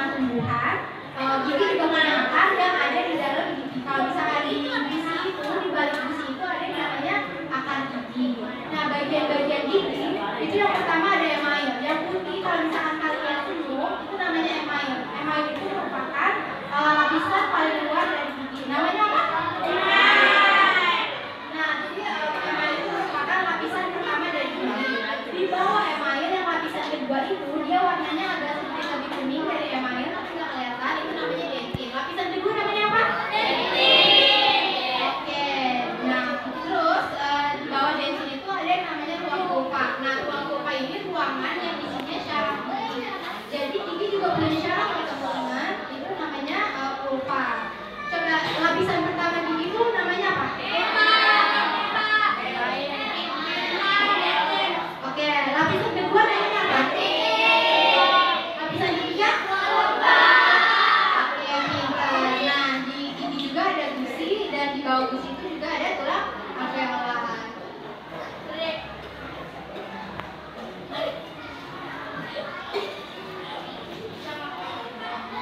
sistema tumbuhan. Gigi juga punya akar yang ada di dalam gigi. Kalau misalkan di gusi itu, di balik gusi itu ada yang namanya akar gigi. Nah, bagian-bagian gigi itu yang pertama ada email. Yang putih kalau misalkan kalian senyum itu namanya email. Email itu merupakan lapisan paling luar dari gigi. Namanya apa? Nah, jadi email itu merupakan lapisan pertama dari gigi. Di bawah email yang lapisan kedua itu dia warnanya agak sedikit lebih kuning dari email, tapi nggak kelihatan. Itu namanya dentin. Lapisan kedua namanya apa? Dentin. Oke. Nah, terus di bawah dentin itu ada yang namanya ruang pulpa. Nah, ruang pulpa ini ruangan yang isinya syaraf gigi. Jadi gigi juga punya syaraf teman-teman. Itu namanya pulpa. Coba lapisan pertama gigi itu namanya apa? Oke, lapisan kedua namanya apa? Lapisan ketiga? Oke, pintar. Nah, di gigi juga ada gusi dan di bawah gusi itu juga ada tulang alveolar.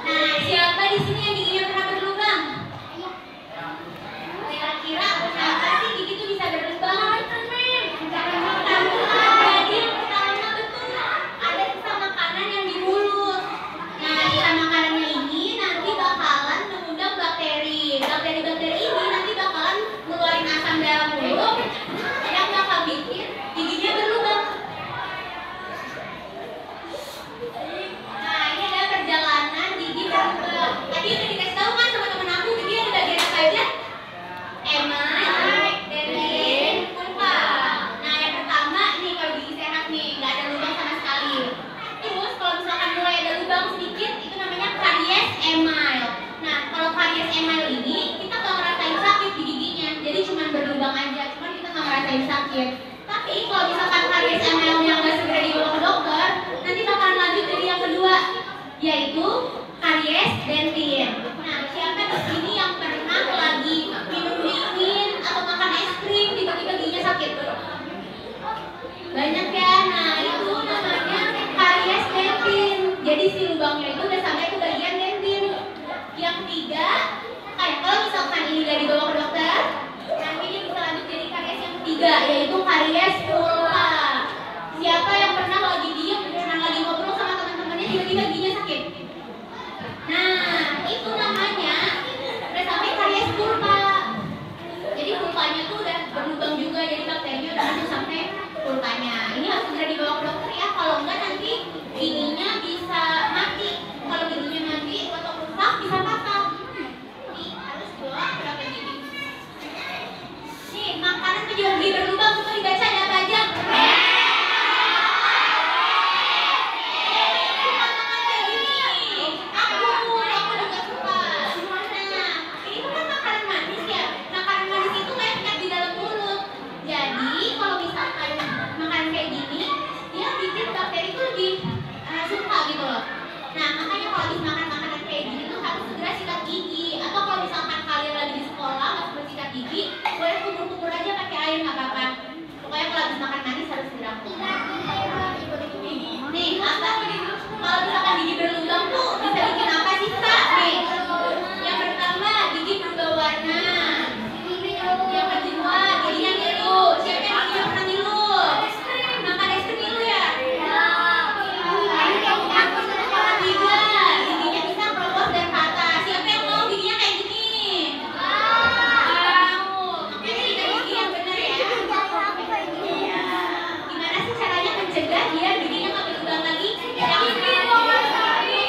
Nah, siapa di sini yang giginya pernah berlubang? Kira-kira kenapa sih gigi itu bisa berlubang? Jadi yang pertama betul ada sisa makanan yang di mulut. Nah, sisa makanannya ini nanti bakalan mengundang bakteri. Bakteri-bakteri ini nanti bakalan ngeluarin asam dalam mulut yang bakal bikin giginya berlubang. Nah, ini adalah perjalanan gigi berlubang. Tadi udah dikasih tahu kan sama temen aku gigi ada bagian apa aja? Email, dentin, pulpa. Nah, yang pertama nih kalau gigi sehat nih nggak ada lubang sama sekali. Terus kalau misalkan mulai ada lubang sedikit itu namanya karies email. Nah, kalau karies email ini kita nggak ngerasain sakit di giginya, jadi cuma berlubang aja, cuman kita nggak ngerasain sakit. Tapi kalau misalkan karies email yang nggak segera dibawa ke dokter, nanti bakalan lanjut jadi yang kedua, yaitu karies dentin. Nah, siapa di sini yang pernah lagi minum dingin atau makan es krim tiba-tiba giginya sakit? Banyak ya. Nah, itu namanya karies dentin. Jadi si lubangnya itu udah sampai ke bagian dentin. Yang ketiga, kalau misalkan ini nggak dibawa ke dokter, nanti dia bisa lanjut jadi karies yang ketiga, yaitu karies pulpa. Siapa yang pernah lagi diem, pernah lagi ngobrol sama teman-temannya tiba-tiba giginya sakit? Nah, itu namanya udah sampai karies pulpa. Jadi pulpanya tuh udah berlubang juga, jadi bakterinya udah masuk sampai pulpanya. Ini harus segera dibawa ke dokter ya, kalau enggak nanti giginya bisa mati. Kalau giginya mati atau rusak bisa patah. Nih, harus bawa berapa gigi? Nih, makanan penyebab gigi berlubang coba dibaca ada apa aja? Nah, makanya kalau habis makan makanan kayak gini tuh harus segera sikat gigi. Atau kalau misalkan kalian lagi di sekolah nggak sempat sikat gigi, boleh kumur-kumur aja pakai air nggak apa-apa. Pokoknya kalau habis makan manis harus segera kumur. Nih, apa? Kalau misalkan gigi berlubang tuh bisa bikin apa sih, Kak? Nih, yang pertama gigi berubah warna. Yang kedua giginya ngilu. Siapa yang giginya pernah ngilu? Makan es krim ngilu ya? Giginya bisa keropos dan patah. Siapa yang mau giginya kayak gini? Mau. Makanya kita gigi yang benar ya. Gimana sih caranya mencegah dia giginya nggak berlubang lagi? Yang ini.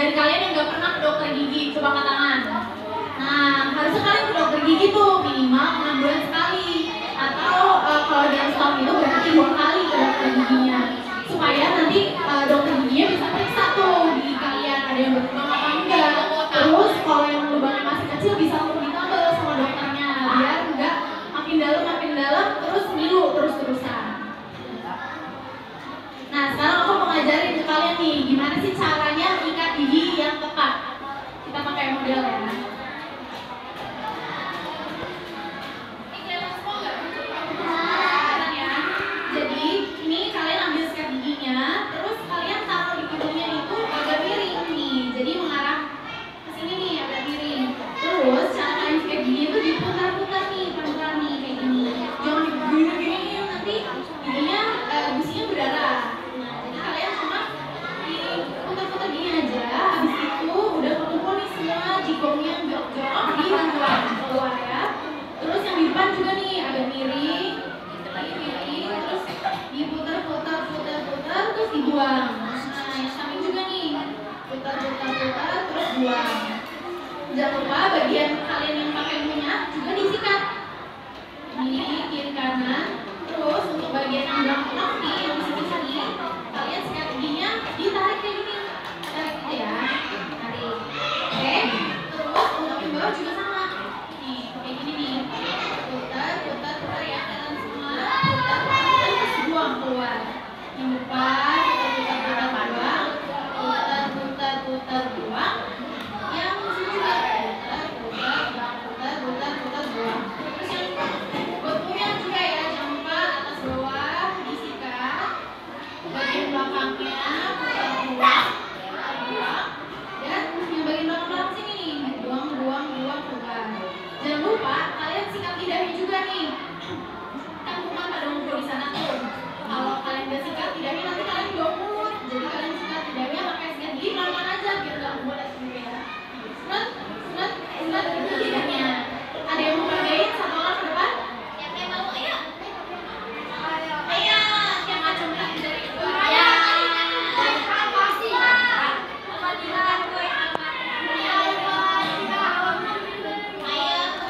dari kalian yang nggak pernah ke dokter gigi, coba angkat tangan. Nah, harusnya kalian ke dokter gigi tuh minimal 6 bulan sekali. Atau kalau dalam setahun itu berarti 2 kali ke dokter giginya. Supaya nanti dokter giginya bisa periksa tuh gigi kalian ada yang berlubang apa enggak. Terus kalau yang lubangnya masih kecil bisa langsung ditambal sama dokternya biar enggak makin dalam terus ngilu terus-terusan. Nah, sekarang aku mau ngajarin ke kalian nih gimana sih caranya mengikat gigi yang tepat. Kita pakai model ya. Jadi ini kalian ambil sikat giginya, terus kalian taruh di pipinya itu agak miring nih, jadi mengarah ke sini nih agak miring. Terus cara kalian sikat gigi itu diputar-putar nih, pelan-pelan nih kayak gini. Jangan digini-gini nanti giginya gusinya berdarah. Nah, jadi kalian cuma diputar-putar gini aja. Habis itu udah keluar nih semua jigongnya jorok di keluar ya. Terus yang di depan juga nih agak miring. Terus diputar-putar terus dibuang. Nah, yang samping juga nih putar terus buang. Jangan lupa bagian kalian yang pakai minyak juga disikat. Ini kiri kanan. Terus untuk bagian yang belakang nih yang di sini kalian sikat giginya ditarik kayak gini. Tarik gitu ya. Tarik. Oke. Terus untuk yang bawah juga sama. Nih, kayak gini nih. Putar ya kalian semua. Terus buang keluar. Yang depan putar buang. Putar buang. Yang sini juga putar buang. Terus yang botolnya juga ya, jangan lupa atas bawah disikat. Bagian belakangnya putar buang. Dan yang bagian belakang sini nih buang keluar. Jangan lupa kalian sikat lidahnya juga nih. Kan bukan pada ngumpul di sana tuh. Kalau kalian gak sikat lidahnya nanti kalian bau mulut. Jadi kalian sikat lidahnya pakai sikat gigi pelan-pelan aja biar gak ngumpul sendiri ya. Sunat itu lidahnya. Ada yang mau bagain satu orang ke depan? Yang kayak mau, ayo. Yang macam lagi dari luar. Ayo.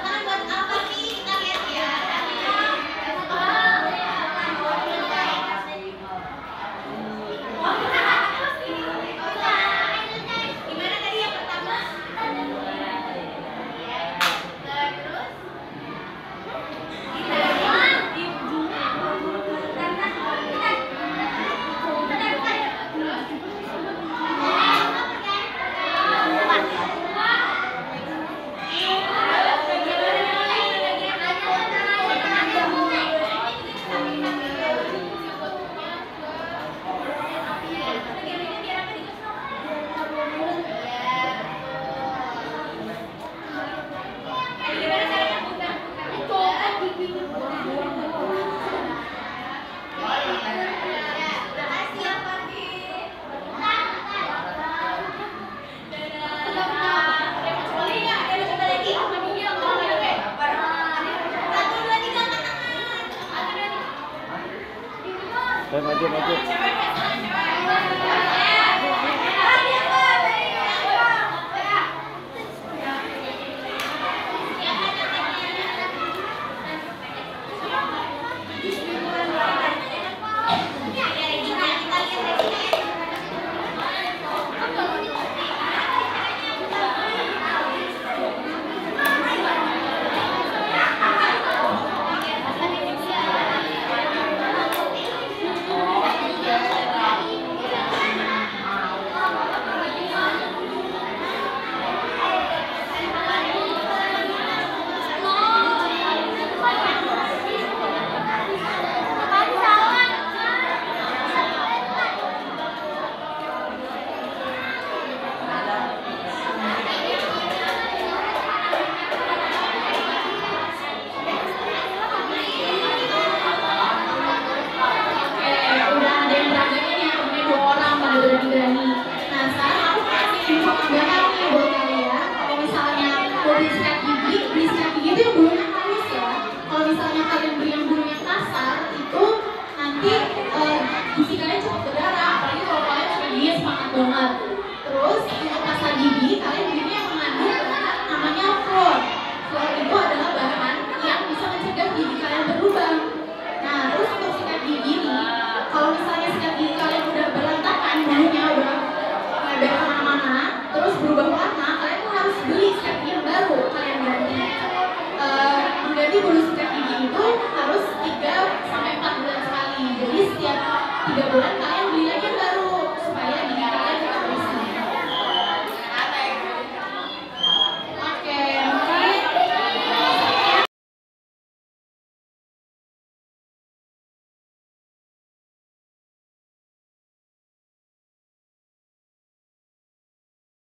Tangan buat apa nih? Kita lihat ya. Gimana tadi yang pertama? Maju. Isi kalian cepat berdarah, apalagi kalau kalian sudah diet semangat banget.